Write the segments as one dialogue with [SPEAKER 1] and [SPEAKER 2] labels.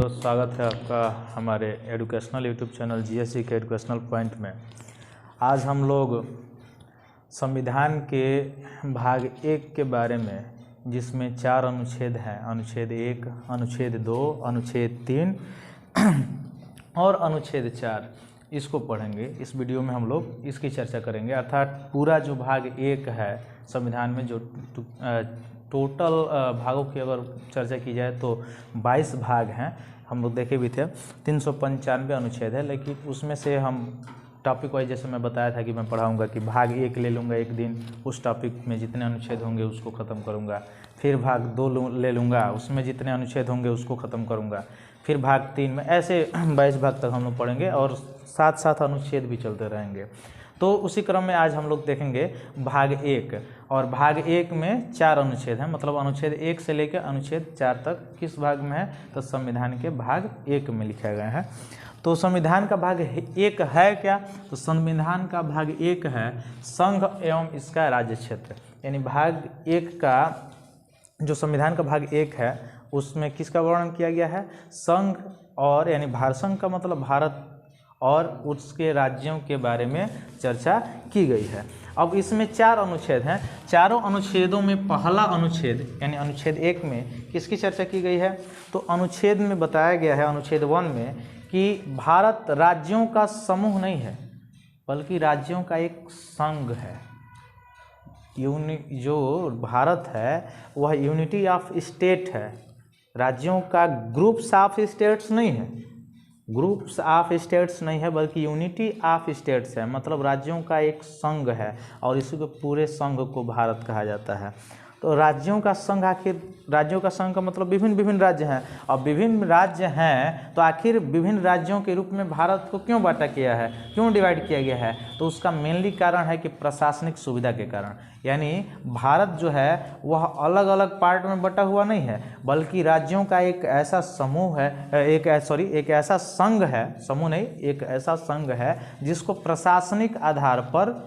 [SPEAKER 1] दोस्त, स्वागत है आपका हमारे एजुकेशनल यूट्यूब चैनल जीएससी के एजुकेशनल पॉइंट में। आज हम लोग संविधान के भाग 1 के बारे में, जिसमें 4 अनुच्छेद हैं, अनुच्छेद 1, अनुच्छेद 2, अनुच्छेद 3 और अनुच्छेद 4, इसको पढ़ेंगे। इस वीडियो में हम लोग इसकी चर्चा करेंगे। अर्थात पूरा जो भाग 1 है संविधान में, जो टोटल भागों की अगर चर्चा की जाए तो 22 भाग हैं। हम लोग देखे भी थे 395 अनुच्छेद है, लेकिन उसमें से हम टॉपिक वाइज, जैसे मैं बताया था कि मैं पढ़ाऊंगा कि भाग 1 ले लूँगा एक दिन, उस टॉपिक में जितने अनुच्छेद होंगे उसको ख़त्म करूँगा। फिर भाग 2 ले लूँगा, उसमें जितने अनुच्छेद होंगे उसको ख़त्म करूँगा। फिर भाग 3 में, ऐसे 22 भाग तक हम लोग पढ़ेंगे और साथ साथ अनुच्छेद भी चलते रहेंगे। तो उसी क्रम में आज हम लोग देखेंगे भाग 1, और भाग 1 में 4 अनुच्छेद हैं। मतलब अनुच्छेद 1 से लेकर अनुच्छेद 4 तक किस भाग में है, तो संविधान के भाग 1 में लिखा गया है। तो संविधान का भाग 1 है क्या, तो संविधान का भाग 1 है संघ एवं इसका राज्य क्षेत्र। यानी भाग 1 का जो संविधान का भाग 1 है उसमें किसका वर्णन किया गया है, संघ और, यानी भारत संघ का मतलब भारत और उसके राज्यों के बारे में चर्चा की गई है। अब इसमें 4 अनुच्छेद हैं। चारों अनुच्छेदों में पहला अनुच्छेद यानी अनुच्छेद 1 में किसकी चर्चा की गई है, तो अनुच्छेद में बताया गया है, अनुच्छेद 1 में, कि भारत राज्यों का समूह नहीं है बल्कि राज्यों का एक संघ है। जो भारत है वह यूनिटी ऑफ स्टेट है, राज्यों का ग्रुप्स ऑफ स्टेट्स नहीं है, ग्रुप्स ऑफ स्टेट्स नहीं है बल्कि यूनिटी ऑफ स्टेट्स है। मतलब राज्यों का एक संघ है और इसी को पूरे संघ को भारत कहा जाता है। तो राज्यों का संघ, आखिर राज्यों का संघ का मतलब विभिन्न राज्य हैं, और विभिन्न राज्य हैं तो आखिर विभिन्न राज्यों के रूप में भारत को क्यों बांटा किया है, क्यों डिवाइड किया गया है, तो उसका मेनली कारण है कि प्रशासनिक सुविधा के कारण। यानी भारत जो है वह अलग अलग पार्ट में बटा हुआ नहीं है बल्कि राज्यों का एक ऐसा समूह है, एक ऐसा संघ है, समूह नहीं, एक ऐसा संघ है जिसको प्रशासनिक आधार पर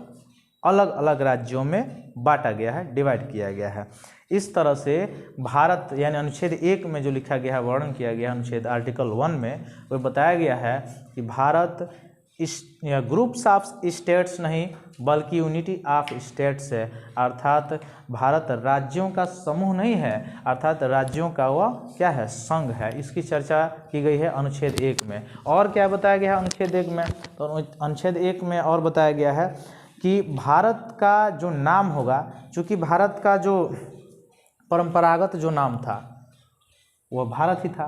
[SPEAKER 1] अलग अलग राज्यों में बांटा गया है, डिवाइड किया गया है। इस तरह से भारत, यानी अनुच्छेद 1 में जो लिखा गया है, वर्णन किया गया है अनुच्छेद आर्टिकल 1 में, वो बताया गया है कि भारत इस ग्रुप्स ऑफ स्टेट्स नहीं बल्कि यूनिटी ऑफ स्टेट्स है। अर्थात भारत राज्यों का समूह नहीं है, अर्थात राज्यों का वह क्या है, संघ है। इसकी चर्चा की गई है अनुच्छेद 1 में। और क्या बताया गया है अनुच्छेद 1 में, तो अनुच्छेद 1 में और बताया गया है कि भारत का जो नाम होगा, चूँकि भारत का जो परंपरागत जो नाम था वह भारत ही था,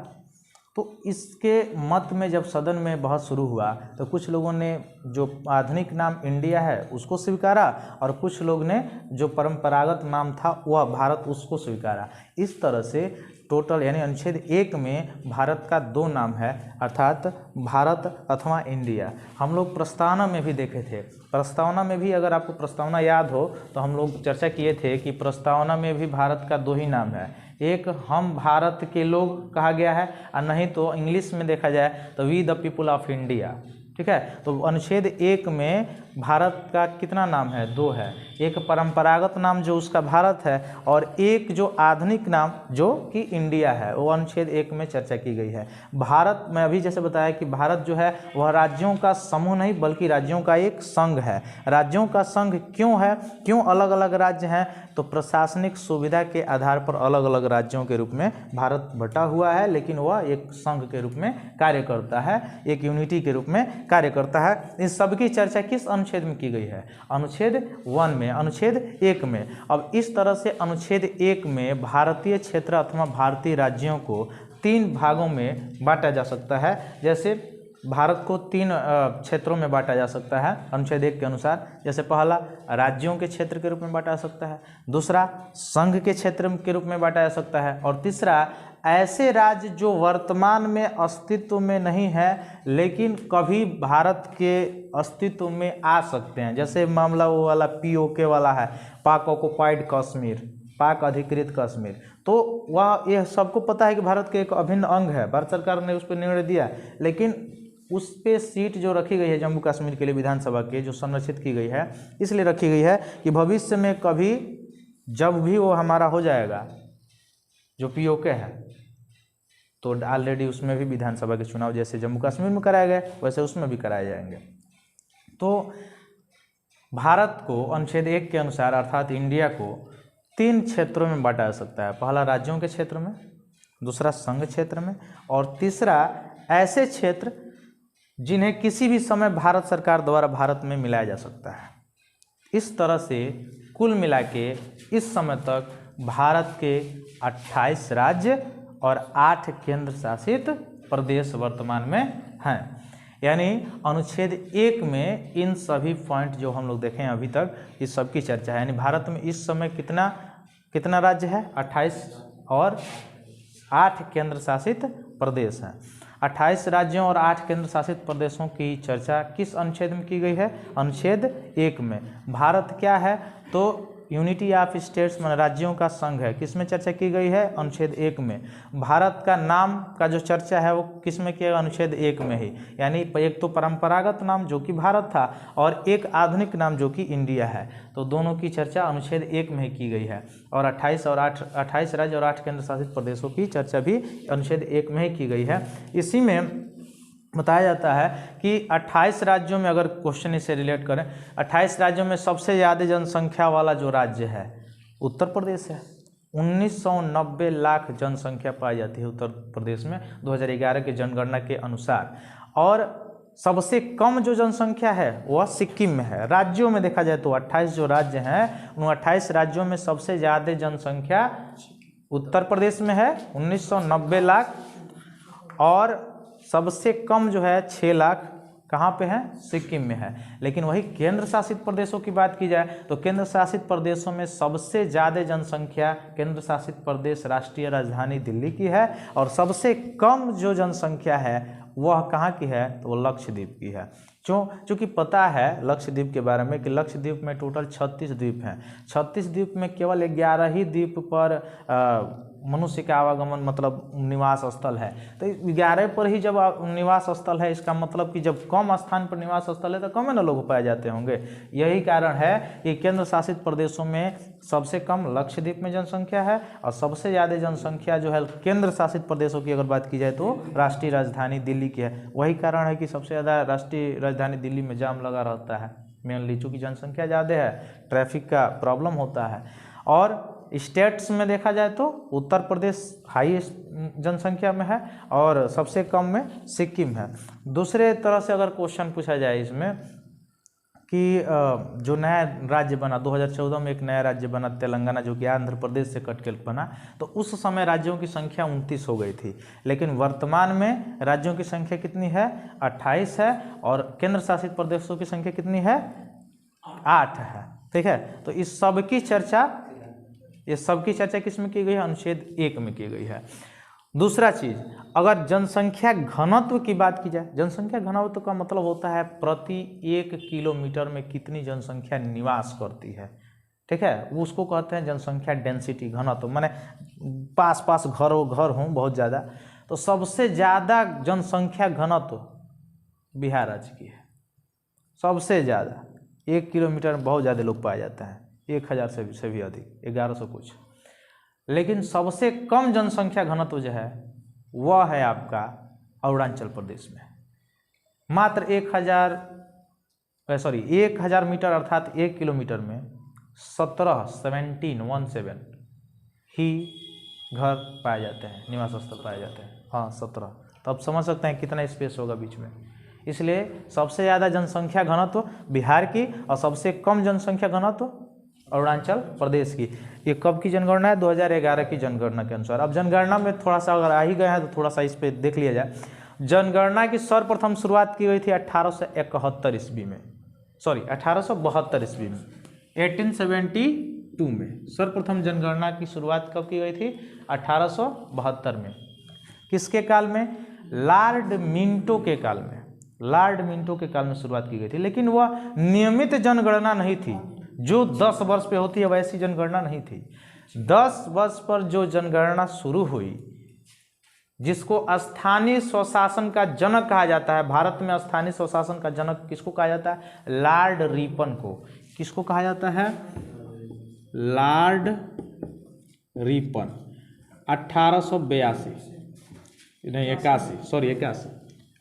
[SPEAKER 1] तो इसके मत में जब सदन में बहस शुरू हुआ तो कुछ लोगों ने जो आधुनिक नाम इंडिया है उसको स्वीकारा और कुछ लोग ने जो परंपरागत नाम था वह भारत, उसको स्वीकारा। इस तरह से टोटल, यानी अनुच्छेद 1 में भारत का 2 नाम है, अर्थात भारत अथवा इंडिया। हम लोग प्रस्तावना में भी देखे थे, प्रस्तावना में भी, अगर आपको प्रस्तावना याद हो तो हम लोग चर्चा किए थे कि प्रस्तावना में भी भारत का 2 ही नाम है। एक हम भारत के लोग कहा गया है, और नहीं तो इंग्लिश में देखा जाए तो we the people of India. ठीक है, तो अनुच्छेद 1 में भारत का कितना नाम है, 2 है। एक परंपरागत नाम जो उसका भारत है और एक जो आधुनिक नाम जो कि इंडिया है, वो अनुच्छेद 1 में चर्चा की गई है। भारत में अभी जैसे बताया कि भारत जो है वह राज्यों का समूह नहीं बल्कि राज्यों का एक संघ है। राज्यों का संघ क्यों है, क्यों अलग अलग राज्य हैं, तो प्रशासनिक सुविधा के आधार पर अलग अलग राज्यों के रूप में भारत बटा हुआ है, लेकिन वह एक संघ के रूप में कार्य करता है, एक यूनिटी के रूप में कार्य करता है। इस सब की चर्चा किस अनुच्छेद में की गई है, अनुच्छेद 1 में, अनुच्छेद 1 में। अब इस तरह से अनुच्छेद 1 में भारतीय क्षेत्र अथवा भारतीय राज्यों को 3 भागों में बांटा जा सकता है। जैसे भारत को 3 क्षेत्रों में बांटा जा सकता है अनुच्छेद 1 के अनुसार। जैसे पहला राज्यों के क्षेत्र के रूप में बांटा जा सकता है, दूसरा संघ के क्षेत्र के रूप में बांटा जा सकता है, और तीसरा ऐसे राज्य जो वर्तमान में अस्तित्व में नहीं है लेकिन कभी भारत के अस्तित्व में आ सकते हैं। जैसे मामला वो वाला POK वाला है, पाक ऑक्युपाइड कश्मीर, पाक अधिकृत कश्मीर। तो वह, यह सबको पता है कि भारत के एक अभिन्न अंग है, भारत सरकार ने उस पर निर्णय दिया, लेकिन उस पे सीट जो रखी गई है जम्मू कश्मीर के लिए विधानसभा के, जो संरक्षित की गई है, इसलिए रखी गई है कि भविष्य में कभी जब भी वो हमारा हो जाएगा, जो POK है, तो ऑलरेडी उसमें भी विधानसभा के चुनाव जैसे जम्मू कश्मीर में कराए गए वैसे उसमें भी कराए जाएंगे। तो भारत को अनुच्छेद 1 के अनुसार अर्थात इंडिया को 3 क्षेत्रों में बांटा जा सकता है। पहला राज्यों के क्षेत्र में, दूसरा संघ क्षेत्र में, और तीसरा ऐसे क्षेत्र जिन्हें किसी भी समय भारत सरकार द्वारा भारत में मिलाया जा सकता है। इस तरह से कुल मिला के इस समय तक भारत के 28 राज्य और 8 केंद्र शासित प्रदेश वर्तमान में हैं। यानी अनुच्छेद 1 में इन सभी पॉइंट जो हम लोग देखें अभी तक, इस सब की चर्चा है। यानी भारत में इस समय कितना राज्य है? 28 और 8 केंद्र शासित प्रदेश हैं। 28 राज्यों और 8 केंद्र शासित प्रदेशों की चर्चा किस अनुच्छेद में की गई है? अनुच्छेद 1 में। भारत क्या है? तो यूनिटी ऑफ स्टेट्स मान राज्यों का संघ है। किस में चर्चा की गई है? अनुच्छेद 1 में। भारत का नाम का जो चर्चा है वो किस में किया? अनुच्छेद 1 में ही। यानी एक तो परंपरागत नाम जो कि भारत था और एक आधुनिक नाम जो कि इंडिया है, तो दोनों की चर्चा अनुच्छेद 1 में ही की गई है। और 28 राज्य और 8 केंद्र शासित प्रदेशों की चर्चा भी अनुच्छेद 1 में ही की गई है। इसी में बताया जाता है कि 28 राज्यों में, अगर क्वेश्चन इसे रिलेट करें, 28 राज्यों में सबसे ज़्यादा जनसंख्या वाला जो राज्य है उत्तर प्रदेश है। 1990 लाख जनसंख्या पाई जाती है उत्तर प्रदेश में 2011 के जनगणना के अनुसार। और सबसे कम जो जनसंख्या है वह सिक्किम में है। राज्यों में देखा जाए तो 28 जो राज्य हैं उन 28 राज्यों में सबसे ज़्यादा जनसंख्या उत्तर प्रदेश में है 1990 लाख, और सबसे कम जो है 6 लाख कहाँ पे है? सिक्किम में है। लेकिन वही केंद्र शासित प्रदेशों की बात की जाए तो केंद्र शासित प्रदेशों में सबसे ज़्यादा जनसंख्या केंद्र शासित प्रदेश राष्ट्रीय राजधानी दिल्ली की है, और सबसे कम जो जनसंख्या है वह कहाँ की है? तो वो लक्षद्वीप की है। चूँकि पता है लक्षद्वीप के बारे में कि लक्षद्वीप में टोटल 36 द्वीप हैं। 36 द्वीप में केवल 11 ही द्वीप पर मनुष्य का आवागमन मतलब निवास स्थल है। तो 11 पर ही जब निवास स्थल है, इसका मतलब कि जब कम स्थान पर निवास स्थल है तो कम ना लोग पाए जाते होंगे। यही कारण है कि केंद्र शासित प्रदेशों में सबसे कम लक्षद्वीप में जनसंख्या है और सबसे ज़्यादा जनसंख्या जो है केंद्र शासित प्रदेशों की अगर बात की जाए तो राष्ट्रीय राजधानी दिल्ली की है। वही कारण है कि सबसे ज़्यादा राष्ट्रीय राजधानी दिल्ली में जाम लगा रहता है, मेनली चूँकि जनसंख्या ज़्यादा है, ट्रैफिक का प्रॉब्लम होता है। और स्टेट्स में देखा जाए तो उत्तर प्रदेश हाई जनसंख्या में है और सबसे कम में सिक्किम है। दूसरे तरह से अगर क्वेश्चन पूछा जाए इसमें कि जो नया राज्य बना 2014 में, एक नया राज्य बना तेलंगाना जो कि आंध्र प्रदेश से कट के बना, तो उस समय राज्यों की संख्या 29 हो गई थी। लेकिन वर्तमान में राज्यों की संख्या कितनी है? 28 है, और केंद्र शासित प्रदेशों की संख्या कितनी है? 8 है। ठीक है, तो इस सब की चर्चा किस में की गई है? अनुच्छेद 1 में की गई है। दूसरा चीज, अगर जनसंख्या घनत्व की बात की जाए, जनसंख्या घनत्व का मतलब होता है प्रति 1 किलोमीटर में कितनी जनसंख्या निवास करती है। ठीक है, वो उसको कहते हैं जनसंख्या डेंसिटी, घनत्व, माने पास पास घर हों बहुत ज़्यादा। तो सबसे ज़्यादा जनसंख्या घनत्व बिहार राज्य की है। सबसे ज़्यादा 1 किलोमीटर में बहुत ज़्यादा लोग पाए जाते हैं, 1000 से भी अधिक, 1100 कुछ। लेकिन सबसे कम जनसंख्या घनत्व जो है वह है आपका अरुणाचल प्रदेश में। मात्र 1000 मीटर अर्थात 1 किलोमीटर में 17 ही घर पाए जाते हैं, निवास स्थल पाए जाते हैं। हाँ 17, तो आप समझ सकते हैं कितना स्पेस होगा बीच में। इसलिए सबसे ज़्यादा जनसंख्या घनत्व बिहार की और सबसे कम जनसंख्या घनत्व अरुणाचल प्रदेश की। ये कब की जनगणना है? 2011 की जनगणना के अनुसार। अब जनगणना में थोड़ा सा अगर आ ही गए हैं तो थोड़ा सा इस पर देख लिया जाए। जनगणना की सर्वप्रथम शुरुआत की गई थी 1871 ईस्वी में, 1872 ईस्वी में, 1872 में सर्वप्रथम जनगणना की शुरुआत कब की गई थी? 1872 में। किसके काल में? लॉर्ड मिंटो के काल में। लॉर्ड मिंटो के काल में शुरुआत की गई थी, लेकिन वह नियमित जनगणना नहीं थी जो 10 वर्ष पे होती है, वैसी जनगणना नहीं थी। 10 वर्ष पर जो जनगणना शुरू हुई, जिसको स्थानीय स्वशासन का जनक कहा जाता है, भारत में स्थानीय स्वशासन का जनक किसको कहा जाता है? लॉर्ड रिपन को। किसको कहा जाता है? Lord Ripon. 1882 नहीं 81, सॉरी 81,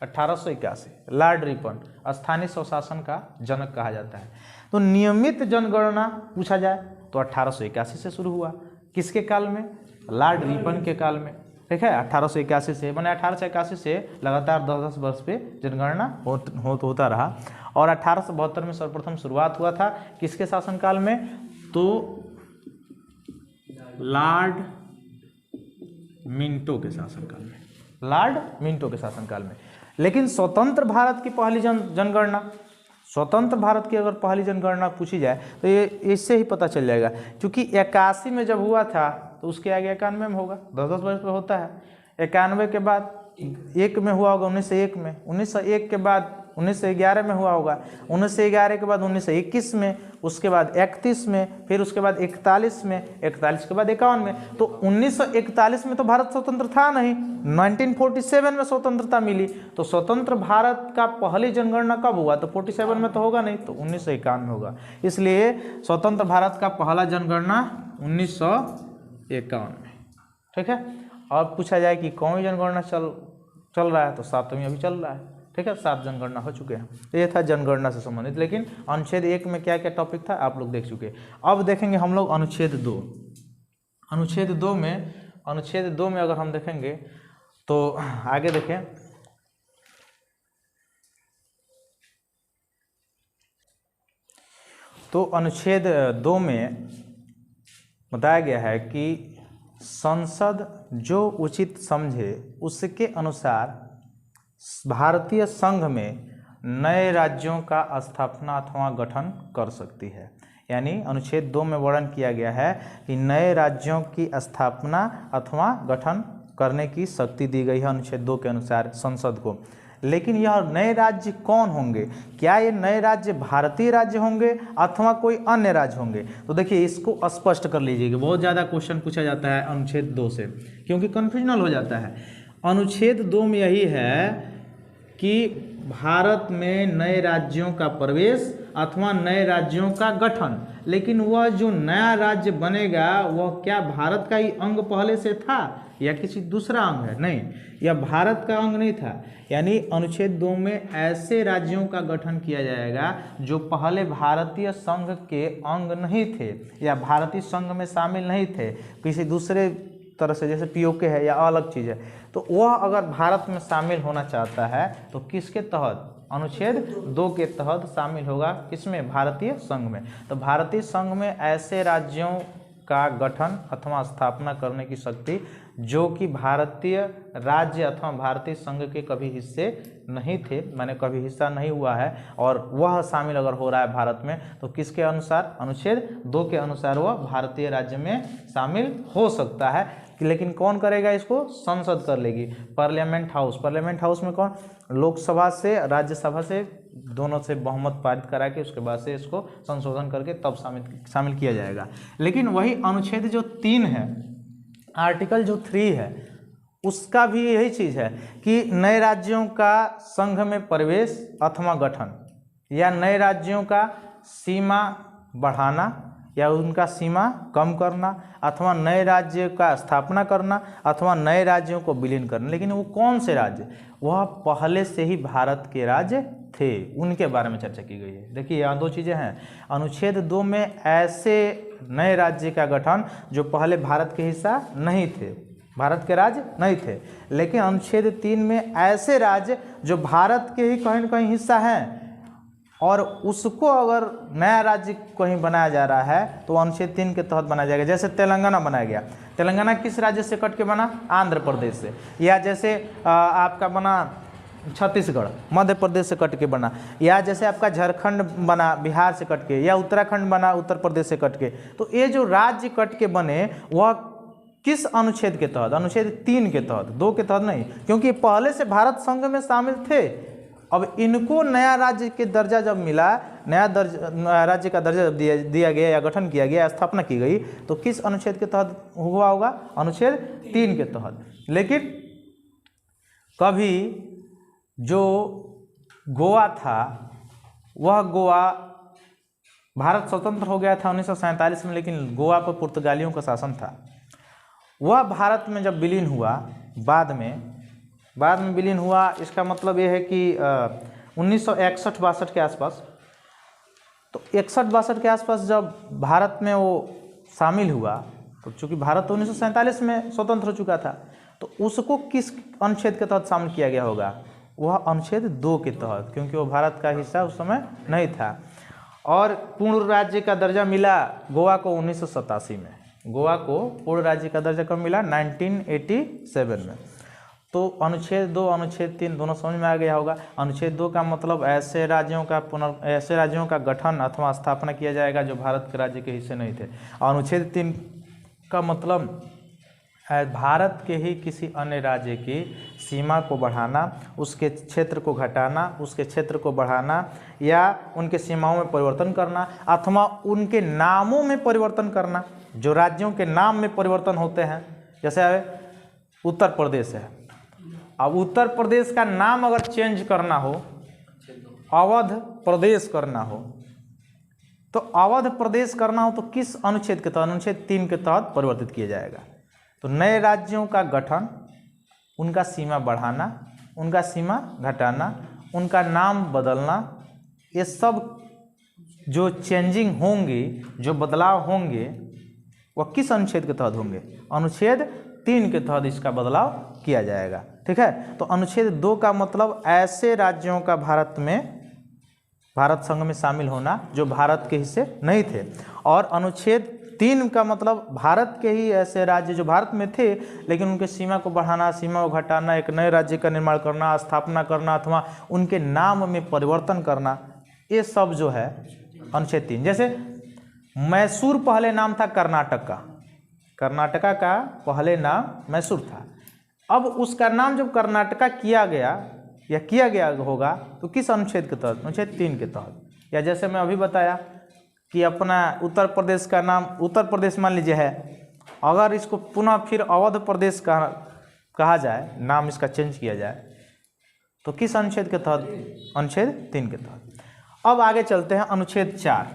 [SPEAKER 1] 1881 लॉर्ड रिपन स्थानीय स्वशासन का जनक कहा जाता है। तो नियमित जनगणना पूछा जाए तो 1881 से शुरू हुआ। किसके काल में? लॉर्ड रिपन के काल में। ठीक है, 1881 से, मैंने 1881 से लगातार 10-10 वर्ष पे जनगणना होता रहा। और 1872 में सर्वप्रथम शुरुआत हुआ था किसके शासनकाल में? तो लॉर्ड मिंटो के शासनकाल में, लॉर्ड मिंटो के शासनकाल में। लेकिन स्वतंत्र भारत की पहली जनगणना, स्वतंत्र भारत की अगर पहली जनगणना पूछी जाए तो ये इससे ही पता चल जाएगा, क्योंकि 81 में जब हुआ था तो उसके आगे 91 में होगा, 10-10 वर्ष पे होता है। 91 के बाद 1 में हुआ होगा 1901 में, 1901 के बाद 1911 में हुआ होगा, 1911 के बाद 1921 में, उसके बाद 31 में, फिर उसके बाद 41 में, 41 के बाद 51 में। तो 1941 में तो भारत स्वतंत्र था नहीं, 1947 में स्वतंत्रता मिली। तो स्वतंत्र भारत का पहली जनगणना कब हुआ? तो 47 में तो होगा नहीं, तो 1951 में होगा। इसलिए स्वतंत्र भारत का पहला जनगणना 1951 में। ठीक है, और पूछा जाए कि कौन जनगणना चल रहा है, तो 7वीं अभी चल रहा है। ठीक है, 7 जनगणना हो चुके हैं। तो ये था जनगणना से संबंधित। लेकिन अनुच्छेद 1 में क्या क्या टॉपिक था आप लोग देख चुके। अब देखेंगे हम लोग अनुच्छेद 2। अनुच्छेद 2 में अगर हम देखेंगे तो आगे देखें, तो अनुच्छेद 2 में बताया गया है कि संसद जो उचित समझे उसके अनुसार भारतीय संघ में नए राज्यों का स्थापना अथवा गठन कर सकती है। यानी अनुच्छेद 2 में वर्णन किया गया है कि नए राज्यों की स्थापना अथवा गठन करने की शक्ति दी गई है अनुच्छेद 2 के अनुसार संसद को। लेकिन यह नए राज्य कौन होंगे? क्या ये नए राज्य भारतीय राज्य होंगे अथवा कोई अन्य राज्य होंगे? तो देखिए इसको स्पष्ट कर लीजिएगा, बहुत ज़्यादा क्वेश्चन पूछा जाता है अनुच्छेद 2 से, क्योंकि कन्फ्यूजनल हो जाता है। अनुच्छेद 2 में यही है कि भारत में नए राज्यों का प्रवेश अथवा नए राज्यों का गठन। लेकिन वह जो नया राज्य बनेगा वह क्या भारत का ही अंग पहले से था या किसी दूसरा अंग है? नहीं, यह भारत का अंग नहीं था। यानी अनुच्छेद 2 में ऐसे राज्यों का गठन किया जाएगा जो पहले भारतीय संघ के अंग नहीं थे या भारतीय संघ में शामिल नहीं थे, किसी दूसरे तरह से, जैसे पीओके है या अलग चीज़ है। तो वह अगर भारत में शामिल होना चाहता है तो किसके तहत? अनुच्छेद 2 के तहत शामिल होगा। किसमें? भारतीय संघ में। तो भारतीय संघ में ऐसे राज्यों का गठन अथवा स्थापना करने की शक्ति जो कि भारतीय राज्य अथवा भारतीय संघ के कभी हिस्से नहीं थे, माने कभी हिस्सा नहीं हुआ है, और वह शामिल अगर हो रहा है भारत में, तो किसके अनुसार? अनुच्छेद 2 के अनुसार वह भारतीय राज्य में शामिल हो सकता है। लेकिन कौन करेगा इसको? संसद कर लेगी। पार्लियामेंट हाउस, पार्लियामेंट हाउस में कौन? लोकसभा से राज्यसभा से दोनों से बहुमत पारित करा के उसके बाद से इसको संशोधन करके तब शामिल किया जाएगा। लेकिन वही अनुच्छेद जो 3 है, आर्टिकल जो 3 है, उसका भी यही चीज़ है कि नए राज्यों का संघ में प्रवेश अथवा गठन या नए राज्यों का सीमा बढ़ाना या उनका सीमा कम करना अथवा नए राज्य का स्थापना करना अथवा नए राज्यों को विलीन करना। लेकिन वो कौन से राज्य? वह पहले से ही भारत के राज्य थे, उनके बारे में चर्चा की गई है। देखिए यहाँ 2 चीज़ें हैं। अनुच्छेद 2 में ऐसे नए राज्य का गठन जो पहले भारत के हिस्सा नहीं थे, भारत के राज्य नहीं थे। लेकिन अनुच्छेद 3 में ऐसे राज्य जो भारत के ही कहीं न कहीं हिस्सा हैं और उसको अगर नया राज्य कहीं बनाया जा रहा है तो अनुच्छेद 3 के तहत बनाया जाएगा। जैसे तेलंगाना बनाया गया, तेलंगाना किस राज्य से कट के बना? आंध्र प्रदेश से। या जैसे आपका बना छत्तीसगढ़, मध्य प्रदेश से कट के बना। या जैसे आपका झारखंड बना बिहार से कट के, या उत्तराखंड बना उत्तर प्रदेश से कट के। तो ये जो राज्य कट के बने वह किस अनुच्छेद के तहत? अनुच्छेद 3 के तहत, 2 के तहत नहीं, क्योंकि पहले से भारत संघ में शामिल थे। अब इनको नया राज्य के दर्जा जब मिला, नया राज्य का दर्जा जब दिया गया या गठन किया गया, स्थापना की गई, तो किस अनुच्छेद के तहत हुआ होगा? अनुच्छेद 3 के तहत। लेकिन कभी जो गोवा था, वह गोवा, भारत स्वतंत्र हो गया था 1947 में, लेकिन गोवा पर पुर्तगालियों का शासन था। वह भारत में जब विलीन हुआ बाद में, बाद में विलीन हुआ। इसका मतलब ये है कि 1961-62 के आसपास, तो 61-62 के आसपास जब भारत में वो शामिल हुआ, तो चूँकि भारत तो 1947 में स्वतंत्र हो चुका था, तो उसको किस अनुच्छेद के तहत शामिल किया गया होगा? वह अनुच्छेद 2 के तहत, क्योंकि वो भारत का हिस्सा उस समय नहीं था। और पूर्ण राज्य का दर्जा मिला गोवा को 1987 में। गोवा को पूर्ण राज्य का दर्जा कब मिला? 1987 में। तो अनुच्छेद 2 अनुच्छेद 3 दोनों समझ में आ गया होगा। अनुच्छेद 2 का मतलब ऐसे राज्यों का गठन अथवा स्थापना किया जाएगा जो भारत के राज्य के हिस्से नहीं थे। और अनुच्छेद 3 का मतलब भारत के ही किसी अन्य राज्य की सीमा को बढ़ाना, उसके क्षेत्र को घटाना, उसके क्षेत्र को बढ़ाना, या उनके सीमाओं में परिवर्तन करना, अथवा उनके नामों में परिवर्तन करना। जो राज्यों के नाम में परिवर्तन होते हैं, जैसे उत्तर प्रदेश है, अब उत्तर प्रदेश का नाम अगर चेंज करना हो, अवध प्रदेश करना हो, तो अवध प्रदेश करना हो तो किस अनुच्छेद के तहत? अनुच्छेद 3 के तहत परिवर्तित किया जाएगा। तो नए राज्यों का गठन, उनका सीमा बढ़ाना, उनका सीमा घटाना, उनका नाम बदलना, ये सब जो चेंजिंग होंगे, जो बदलाव होंगे, वह किस अनुच्छेद के तहत होंगे? अनुच्छेद 3 के तहत इसका बदलाव किया जाएगा। ठीक है। तो अनुच्छेद 2 का मतलब ऐसे राज्यों का भारत संघ में शामिल होना जो भारत के हिस्से नहीं थे। और अनुच्छेद 3 का मतलब भारत के ही ऐसे राज्य जो भारत में थे लेकिन उनके सीमा को बढ़ाना, सीमा को घटाना, एक नए राज्य का निर्माण करना, स्थापना करना, अथवा उनके नाम में परिवर्तन करना, ये सब जो है अनुच्छेद 3। जैसे मैसूर पहले नाम था कर्नाटक का, कर्नाटका का पहले नाम मैसूर था। अब उसका नाम जब कर्नाटका किया गया होगा तो किस अनुच्छेद के तहत? अनुच्छेद 3 के तहत। या जैसे मैं अभी बताया कि अपना उत्तर प्रदेश का नाम उत्तर प्रदेश मान लीजिए है, अगर इसको पुनः फिर अवध प्रदेश कहा जाए, नाम इसका चेंज किया जाए, तो किस अनुच्छेद के तहत? अनुच्छेद 3 के तहत। अब आगे चलते हैं अनुच्छेद 4।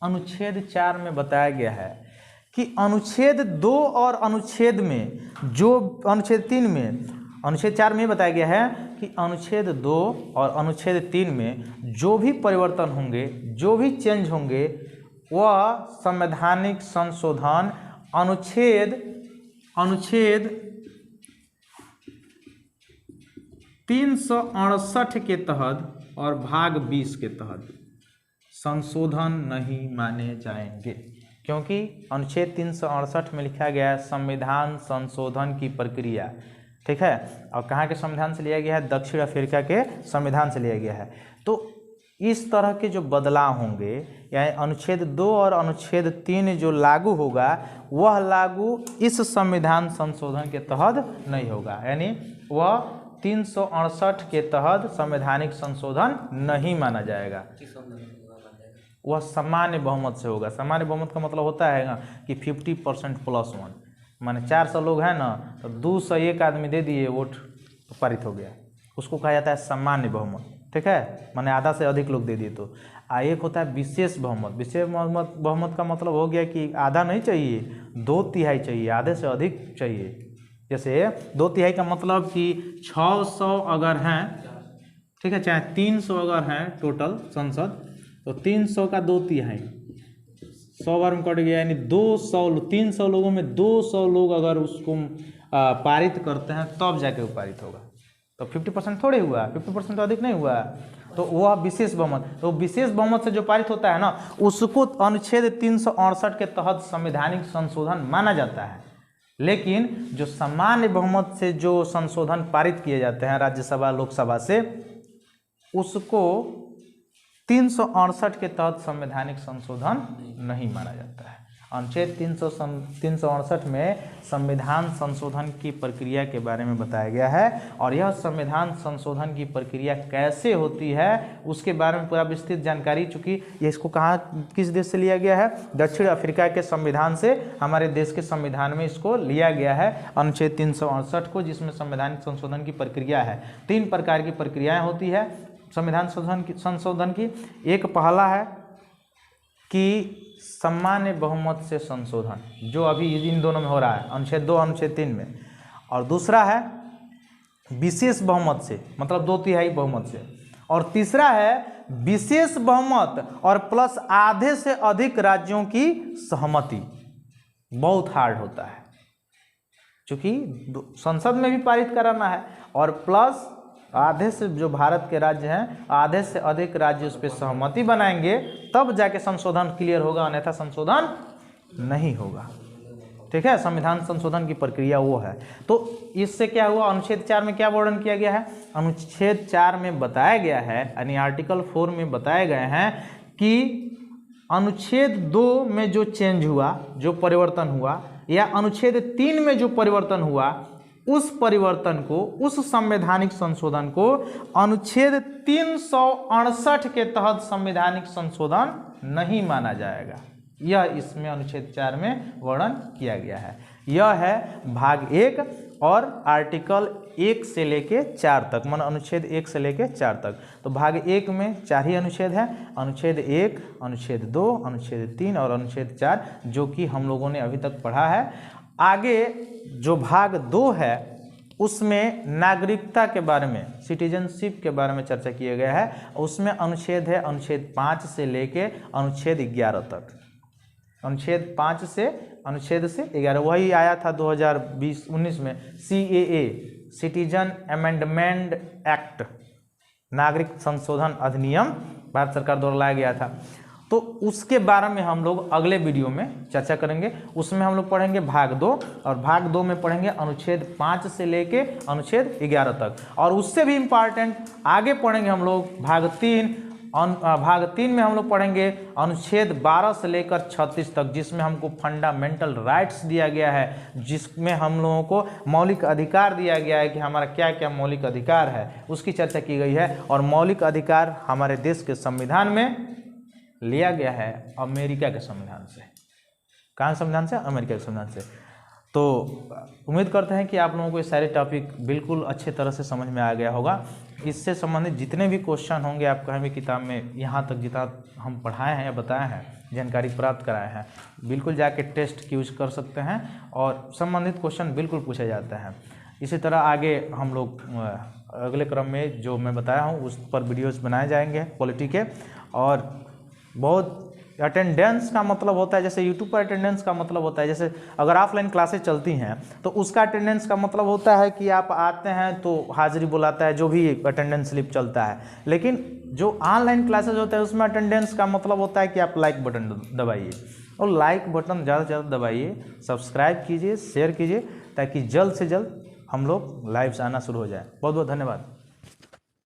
[SPEAKER 1] अनुच्छेद 4 में बताया गया है कि अनुच्छेद 2 और अनुच्छेद में जो अनुच्छेद 3 में, अनुच्छेद 4 में बताया गया है कि अनुच्छेद 2 और अनुच्छेद 3 में जो भी परिवर्तन होंगे, जो भी चेंज होंगे, वह संवैधानिक संशोधन अनुच्छेद 368 के तहत और भाग 20 के तहत संशोधन नहीं माने जाएंगे। क्योंकि अनुच्छेद 368 में लिखा गया है संविधान संशोधन की प्रक्रिया। ठीक है। और कहाँ के संविधान से लिया गया है? दक्षिण अफ्रीका के संविधान से लिया गया है। तो इस तरह के जो बदलाव होंगे, यानी अनुच्छेद 2 और अनुच्छेद 3 जो लागू होगा, वह लागू इस संविधान संशोधन के तहत नहीं होगा। यानी वह 368 के तहत संवैधानिक संशोधन नहीं माना जाएगा। वह सामान्य बहुमत से होगा। सामान्य बहुमत का मतलब होता है ना कि 50% + 1, माने 400 लोग हैं ना, तो 201 आदमी दे दिए वोट तो पारित हो गया, उसको कहा जाता है सामान्य बहुमत। ठीक है, माने आधा से अधिक लोग दे दिए तो। एक होता है विशेष बहुमत। विशेष बहुमत का मतलब हो गया कि आधा नहीं चाहिए, 2/3 चाहिए, आधे से अधिक चाहिए। जैसे 2/3 का मतलब कि 600 अगर हैं, ठीक है, चाहे 300 अगर हैं टोटल संसद, तो 300 का 2/3 100 बार में कट गया, यानी 300 लोगों में 200 लोग अगर उसको पारित करते हैं तब जाके वो पारित होगा। तो 50% थोड़े हुआ, 50% तो अधिक नहीं हुआ, तो वह विशेष बहुमत। तो विशेष बहुमत से जो पारित होता है ना, उसको अनुच्छेद 368 के तहत संवैधानिक संशोधन माना जाता है। लेकिन जो सामान्य बहुमत से जो संशोधन पारित किए जाते हैं राज्यसभा लोकसभा से, उसको 368 के तहत संवैधानिक संशोधन नहीं माना जाता है। अनुच्छेद 368 में संविधान संशोधन की प्रक्रिया के बारे में बताया गया है, और यह संविधान संशोधन की प्रक्रिया कैसे होती है उसके बारे में पूरा विस्तृत जानकारी। चूँकि ये इसको कहाँ, किस देश से लिया गया है? दक्षिण अफ्रीका के संविधान से हमारे देश के संविधान में इसको लिया गया है, अनुच्छेद 368 को, जिसमें संवैधानिक संशोधन की प्रक्रिया है। 3 प्रकार की प्रक्रियाएँ होती है संविधान संशोधन की। एक पहला है कि सामान्य बहुमत से संशोधन, जो अभी इन दोनों में हो रहा है, अनुच्छेद 2 अनुच्छेद 3 में। और दूसरा है विशेष बहुमत से, मतलब 2/3 बहुमत से। और तीसरा है विशेष बहुमत और प्लस आधे से अधिक राज्यों की सहमति। बहुत हार्ड होता है, क्योंकि संसद में भी पारित कराना है और प्लस आधे से, जो भारत के राज्य हैं, आधे से अधिक राज्य उस पर सहमति बनाएंगे, तब जाके संशोधन क्लियर होगा, अन्यथा संशोधन नहीं होगा। ठीक है, संविधान संशोधन की प्रक्रिया वो है। तो इससे क्या हुआ, अनुच्छेद 4 में क्या वर्णन किया गया है, अनुच्छेद 4 में बताया गया है, यानी आर्टिकल 4 में बताए गए हैं कि अनुच्छेद 2 में जो चेंज हुआ, जो परिवर्तन हुआ, या अनुच्छेद 3 में जो परिवर्तन हुआ, उस परिवर्तन को, उस संवैधानिक संशोधन को अनुच्छेद 368 के तहत संवैधानिक संशोधन नहीं माना जाएगा। यह इसमें अनुच्छेद 4 में वर्णन किया गया है। यह है भाग 1 और आर्टिकल 1 से लेके 4 तक, मान अनुच्छेद 1 से लेके 4 तक। तो भाग 1 में 4 ही अनुच्छेद हैं, अनुच्छेद 1, अनुच्छेद 2, अनुच्छेद 3 और अनुच्छेद 4, जो कि हम लोगों ने अभी तक पढ़ा है। आगे जो भाग 2 है उसमें नागरिकता के बारे में, सिटीजनशिप के बारे में चर्चा किया गया है। उसमें अनुच्छेद है अनुच्छेद 5 से लेके अनुच्छेद 11 तक। अनुच्छेद 5 से अनुच्छेद से 11 वही आया था 2019 में, CAA, सिटीजन अमेंडमेंट एक्ट, नागरिक संशोधन अधिनियम भारत सरकार द्वारा लाया गया था। तो उसके बारे में हम लोग अगले वीडियो में चर्चा करेंगे। उसमें हम लोग पढ़ेंगे भाग 2, और भाग 2 में पढ़ेंगे अनुच्छेद 5 से लेके अनुच्छेद 11 तक। और उससे भी इम्पॉर्टेंट आगे पढ़ेंगे हम लोग भाग 3। भाग 3 में हम लोग पढ़ेंगे अनुच्छेद 12 से लेकर 36 तक, जिसमें हमको फंडामेंटल राइट्स दिया गया है, जिसमें हम लोगों को मौलिक अधिकार दिया गया है कि हमारा क्या क्या मौलिक अधिकार है, उसकी चर्चा की गई है। और मौलिक अधिकार हमारे देश के संविधान में लिया गया है अमेरिका के संविधान से। कहाँ संविधान से? अमेरिका के संविधान से। तो उम्मीद करते हैं कि आप लोगों को ये सारे टॉपिक बिल्कुल अच्छे तरह से समझ में आ गया होगा। इससे संबंधित जितने भी क्वेश्चन होंगे, आप कहीं भी किताब में यहाँ तक जितना हम पढ़ाए हैं या बताए हैं, जानकारी प्राप्त कराए हैं, बिल्कुल जाके टेस्ट यूज कर सकते हैं और संबंधित क्वेश्चन बिल्कुल पूछे जाते हैं। इसी तरह आगे हम लोग अगले क्रम में जो मैं बताया हूँ उस पर वीडियोज़ बनाए जाएंगे पॉलिटी के। और बहुत अटेंडेंस का मतलब होता है, जैसे यूट्यूब पर अटेंडेंस का मतलब होता है, जैसे अगर ऑफलाइन क्लासेस चलती हैं तो उसका अटेंडेंस का मतलब होता है कि आप आते हैं तो हाजिरी बुलाता है, जो भी अटेंडेंस स्लिप चलता है। लेकिन जो ऑनलाइन क्लासेस होते हैं उसमें अटेंडेंस का मतलब होता है कि आप लाइक बटन दबाइए, और लाइक बटन ज़्यादा से ज़्यादा दबाइए, सब्सक्राइब कीजिए, शेयर कीजिए, ताकि जल्द से जल्द हम लोग लाइव्स आना शुरू हो जाए। बहुत बहुत धन्यवाद।